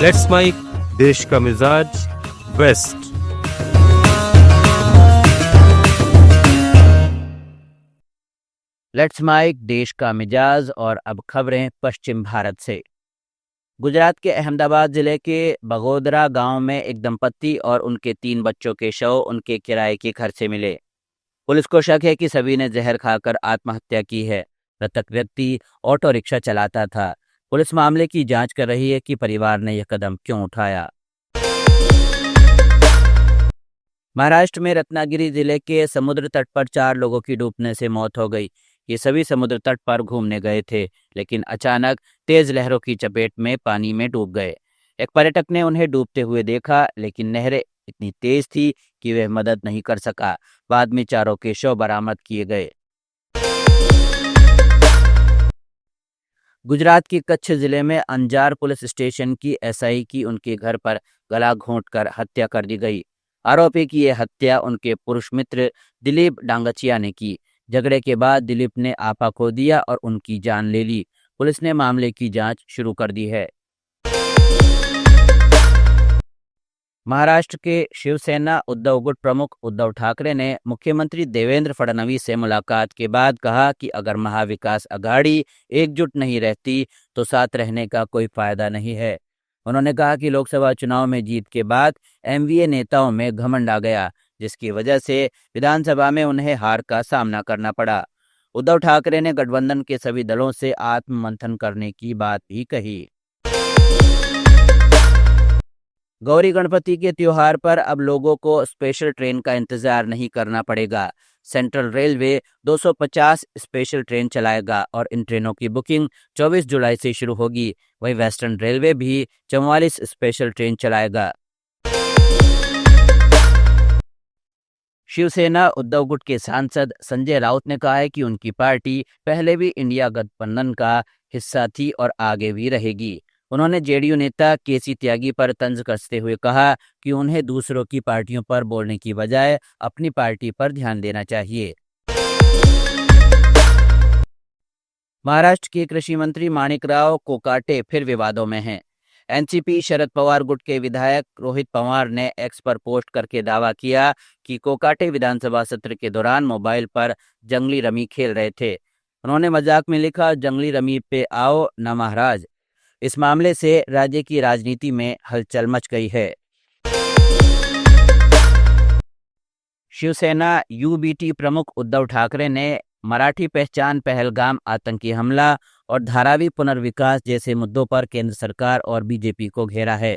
Let's mic देश का मिजाज वेस्ट। लेट्स माइक देश का मिजाज। और अब खबरें पश्चिम भारत से। गुजरात के अहमदाबाद जिले के बगोदरा गांव में एक दंपत्ति और उनके 3 बच्चों के शव उनके किराए के घर से मिले। पुलिस को शक है कि सभी ने जहर खाकर आत्महत्या की है। मृतक व्यक्ति ऑटो रिक्शा चलाता था। पुलिस मामले की जांच कर रही है कि परिवार ने यह कदम क्यों उठाया। महाराष्ट्र में रत्नागिरी जिले के समुद्र तट पर 4 लोगों की डूबने से मौत हो गई। ये सभी समुद्र तट पर घूमने गए थे, लेकिन अचानक तेज लहरों की चपेट में पानी में डूब गए। एक पर्यटक ने उन्हें डूबते हुए देखा, लेकिन लहरें इतनी तेज थी कि वह मदद नहीं कर सका। बाद में चारों के शव बरामद किए गए। गुजरात के कच्छ जिले में अंजार पुलिस स्टेशन की एसआई की उनके घर पर गला घोंटकर हत्या कर दी गई। आरोपी की यह हत्या उनके पुरुष मित्र दिलीप डांगचिया ने की। झगड़े के बाद दिलीप ने आपा खो दिया और उनकी जान ले ली। पुलिस ने मामले की जांच शुरू कर दी है। महाराष्ट्र के शिवसेना उद्धव गुट प्रमुख उद्धव ठाकरे ने मुख्यमंत्री देवेंद्र फडणवीस से मुलाकात के बाद कहा कि अगर महाविकास आघाड़ी एकजुट नहीं रहती तो साथ रहने का कोई फायदा नहीं है। उन्होंने कहा कि लोकसभा चुनाव में जीत के बाद एमवीए नेताओं में घमंड आ गया, जिसकी वजह से विधानसभा में उन्हें हार का सामना करना पड़ा। उद्धव ठाकरे ने गठबंधन के सभी दलों से आत्ममंथन करने की बात भी कही। गौरी गणपति के त्योहार पर अब लोगों को स्पेशल ट्रेन का इंतजार नहीं करना पड़ेगा। सेंट्रल रेलवे 250 स्पेशल ट्रेन चलाएगा और इन ट्रेनों की बुकिंग 24 जुलाई से शुरू होगी। वहीं वेस्टर्न रेलवे भी 44 स्पेशल ट्रेन चलाएगा। शिवसेना उद्धव गुट के सांसद संजय राउत ने कहा है कि उनकी पार्टी पहले भी इंडिया गठबंधन का हिस्सा थी और आगे भी रहेगी। उन्होंने जेडीयू नेता केसी त्यागी पर तंज कसते हुए कहा कि उन्हें दूसरों की पार्टियों पर बोलने की बजाय अपनी पार्टी पर ध्यान देना चाहिए। महाराष्ट्र के कृषि मंत्री माणिकराव कोकाटे फिर विवादों में हैं। एनसीपी शरद पवार गुट के विधायक रोहित पवार ने एक्स पर पोस्ट करके दावा किया कि कोकाटे विधानसभा सत्र के दौरान मोबाइल पर जंगली रमी खेल रहे थे। उन्होंने मजाक में लिखा, जंगली रमी पे आओ ना महाराज। इस मामले से राज्य की राजनीति में हलचल मच गई है। शिवसेना यूबीटी प्रमुख उद्धव ठाकरे ने मराठी पहचान, पहलगाम आतंकी हमला और धारावी पुनर्विकास जैसे मुद्दों पर केंद्र सरकार और बीजेपी को घेरा है।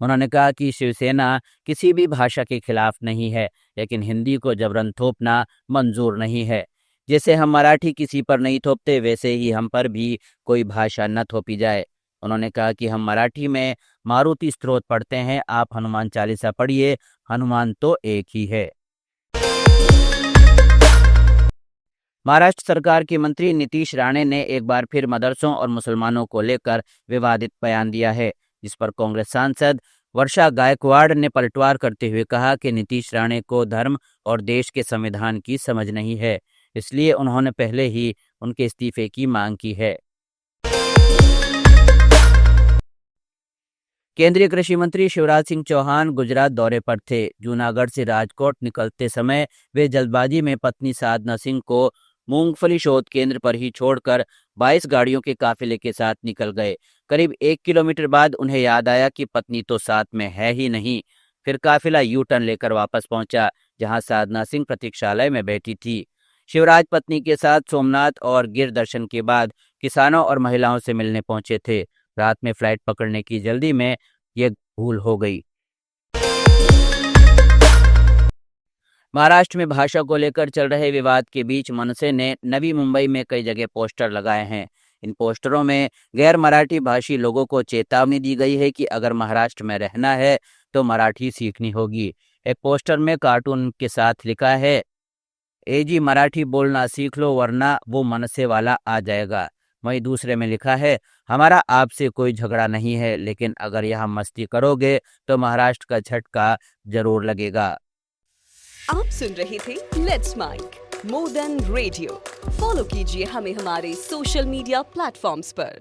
उन्होंने कहा कि शिवसेना किसी भी भाषा के खिलाफ नहीं है, लेकिन हिंदी को जबरन थोपना मंजूर नहीं है। जैसे हम मराठी किसी पर नहीं थोपते, वैसे ही हम पर भी कोई भाषा न थोपी जाए। उन्होंने कहा कि हम मराठी में मारुति स्तोत्र पढ़ते हैं, आप हनुमान चालीसा पढ़िए, हनुमान तो एक ही है। महाराष्ट्र सरकार के मंत्री नीतीश राणे ने एक बार फिर मदरसों और मुसलमानों को लेकर विवादित बयान दिया है, जिस पर कांग्रेस सांसद वर्षा गायकवाड़ ने पलटवार करते हुए कहा कि नीतीश राणे को धर्म और देश के संविधान की समझ नहीं है, इसलिए उन्होंने पहले ही उनके इस्तीफे की मांग की है। केंद्रीय कृषि मंत्री शिवराज सिंह चौहान गुजरात दौरे पर थे। जूनागढ़ से राजकोट निकलते समय वे जल्दबाजी में पत्नी साधना सिंह को मूंगफली शोध केंद्र पर ही छोड़कर 22 गाड़ियों के काफिले के साथ निकल गए। करीब 1 किलोमीटर बाद उन्हें याद आया कि पत्नी तो साथ में है ही नहीं। फिर काफिला यू टर्न लेकर वापस पहुंचा, जहां साधना सिंह प्रतीक्षालय में बैठी थी। शिवराज पत्नी के साथ सोमनाथ और गिर दर्शन के बाद किसानों और महिलाओं से मिलने पहुंचे थे। रात में फ्लाइट पकड़ने की जल्दी में यह भूल हो गई। महाराष्ट्र में भाषा को लेकर चल रहे विवाद के बीच मनसे ने नवी मुंबई में कई जगह पोस्टर लगाए हैं। इन पोस्टरों में गैर मराठी भाषी लोगों को चेतावनी दी गई है कि अगर महाराष्ट्र में रहना है तो मराठी सीखनी होगी। एक पोस्टर में कार्टून के साथ लिखा है, एजी मराठी बोलना सीख लो वरना वो मनसे वाला आ जाएगा। वहीं दूसरे में लिखा है, हमारा आपसे कोई झगड़ा नहीं है, लेकिन अगर यहाँ मस्ती करोगे तो महाराष्ट्र का झटका जरूर लगेगा। आप सुन रहे थे let's mike more than radio. Follow कीजिए हमें हमारे सोशल मीडिया प्लेटफॉर्म्स पर।